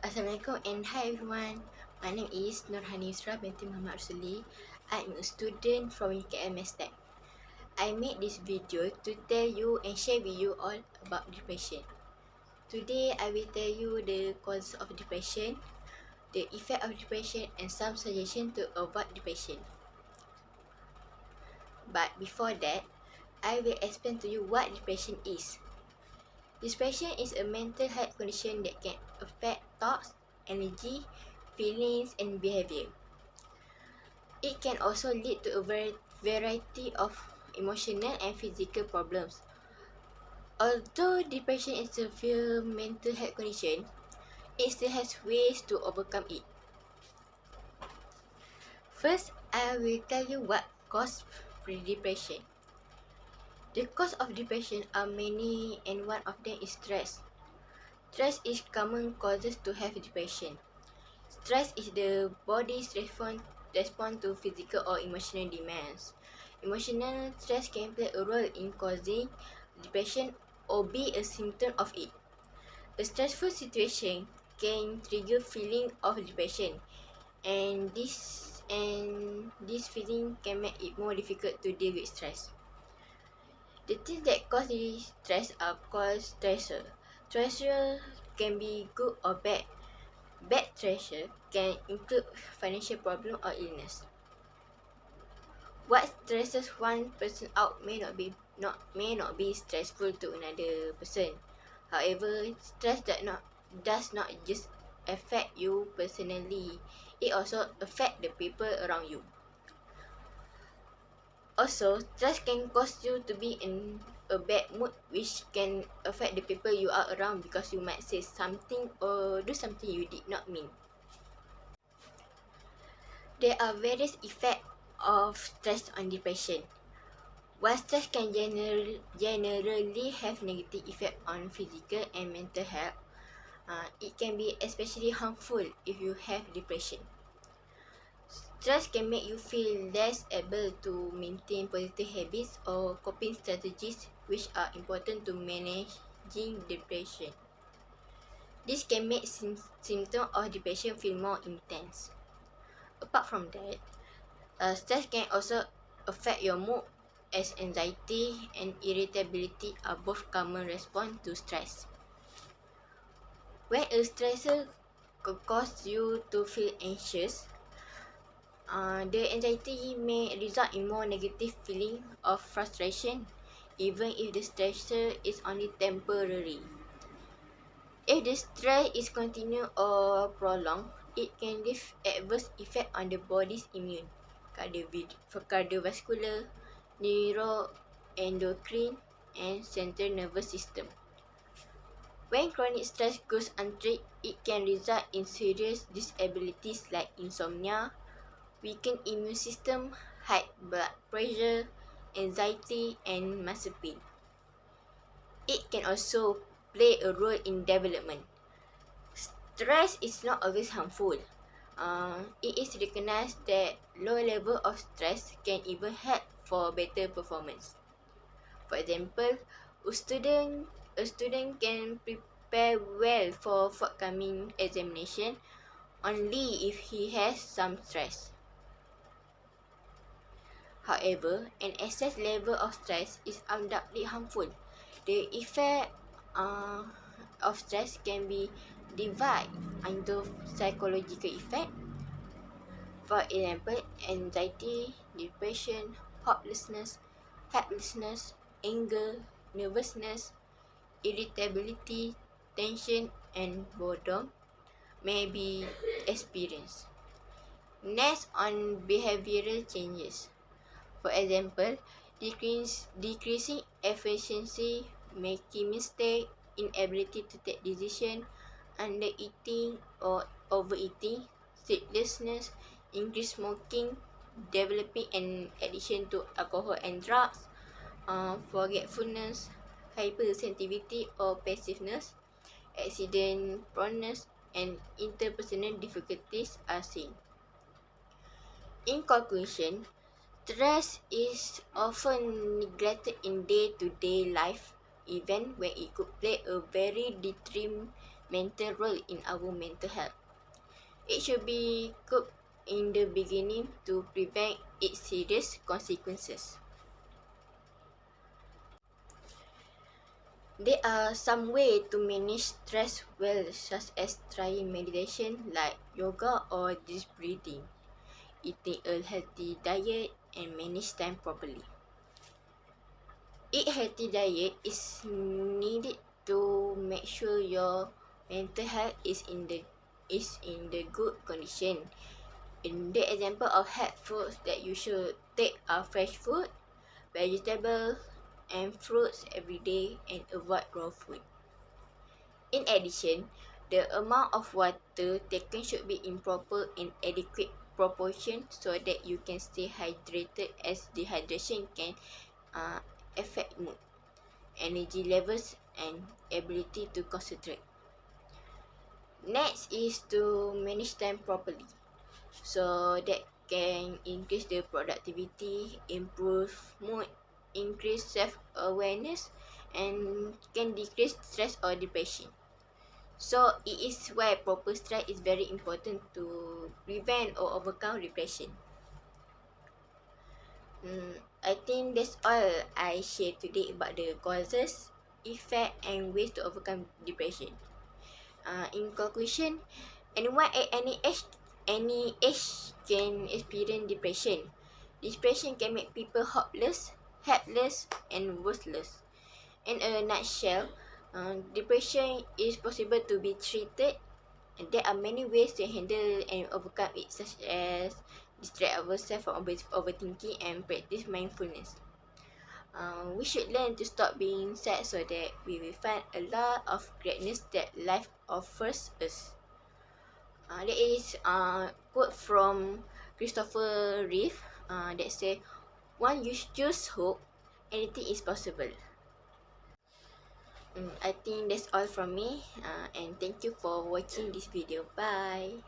Assalamualaikum and hi everyone. My name is NURHANI binti RUSELI. I'm a student from UKM Tech. I made this video to tell you and share with you all about depression. Today I will tell you the causes of depression, the effect of depression and some suggestions to avoid depression. But before that, I will explain to you what depression is. Depression is a mental health condition that can affect thoughts, energy, feelings and behavior. It can also lead to a variety of emotional and physical problems. Although depression is a severe mental health condition, it still has ways to overcome it. First, I will tell you what causes depression. The cause of depression are many and one of them is stress. Stress is common causes to have depression. Stress is the body's response to physical or emotional demands. Emotional stress can play a role in causing depression or be a symptom of it. A stressful situation can trigger feeling of depression, and this feeling can make it more difficult to deal with stress. The things that cause this stress are called stressor. Stressor can be good or bad. Bad stressor can include financial problem or illness. What stresses one person out may not be stressful to another person. However, stress does not just affect you personally. It also affect the people around you. Also, stress can cause you to be in a bad mood, which can affect the people you are around because you might say something or do something you did not mean. There are various effects of stress on depression. While stress can generally have negative effect on physical and mental health, it can be especially harmful if you have depression. Stress can make you feel less able to maintain positive habits or coping strategies, which are important to managing depression. This can make symptoms of depression feel more intense. Apart from that, stress can also affect your mood, as anxiety and irritability are both common response to stress. When a stressor could cause you to feel anxious, the anxiety may result in more negative feeling of frustration, even if the stressor is only temporary. If the stress is continued or prolonged, it can leave adverse effect on the body's immune, cardiovascular, neuroendocrine, and central nervous system. When chronic stress goes untreated, it can result in serious disabilities like insomnia, weakened immune system, high blood pressure, anxiety, and muscle pain. It can also play a role in development. Stress is not always harmful. It is recognized that low level of stress can even help for better performance. For example, a student can prepare well for forthcoming examination only if he has some stress. However, an excess level of stress is undoubtedly harmful. The effect of stress can be divided into psychological effect. For example, anxiety, depression, hopelessness, helplessness, anger, nervousness, irritability, tension, and boredom may be experienced. Next, on behavioral changes. For example, decreasing efficiency, making mistakes, inability to take decisions, under-eating or overeating, sleeplessness, increased smoking, developing an addiction to alcohol and drugs, forgetfulness, hypersensitivity or passiveness, accident proneness, and interpersonal difficulties are seen. In conclusion, stress is often neglected in day-to-day life, even when it could play a very mental role in our mental health. It should be coped in the beginning to prevent its serious consequences. There are some ways to manage stress well, such as trying meditation like yoga or deep breathing, eating a healthy diet, and manage time properly. Eat healthy diet is needed to make sure your mental health is in the good condition. In the example of health foods that you should take are fresh food, vegetables, and fruits every day, and avoid raw food. In addition, the amount of water taken should be in proper and adequate proportion so that you can stay hydrated, as dehydration can affect mood, energy levels, and ability to concentrate. Next is to manage time properly, so that can increase the productivity, improve mood, increase self-awareness, and can decrease stress or depression. So it is why proper stress is very important to prevent or overcome depression. I think that's all I share today about the causes, effect, and ways to overcome depression. In conclusion, anyone at any age can experience depression. Depression can make people hopeless, helpless, and worthless. In a nutshell, depression is possible to be treated. And there are many ways to handle and overcome it, such as distract ourselves from overthinking and practice mindfulness. We should learn to stop being sad so that we will find a lot of greatness that life offers us. That is quote from Christopher Reeve that say, "Once you choose hope, anything is possible." I think that's all from me, and thank you for watching this video. Bye.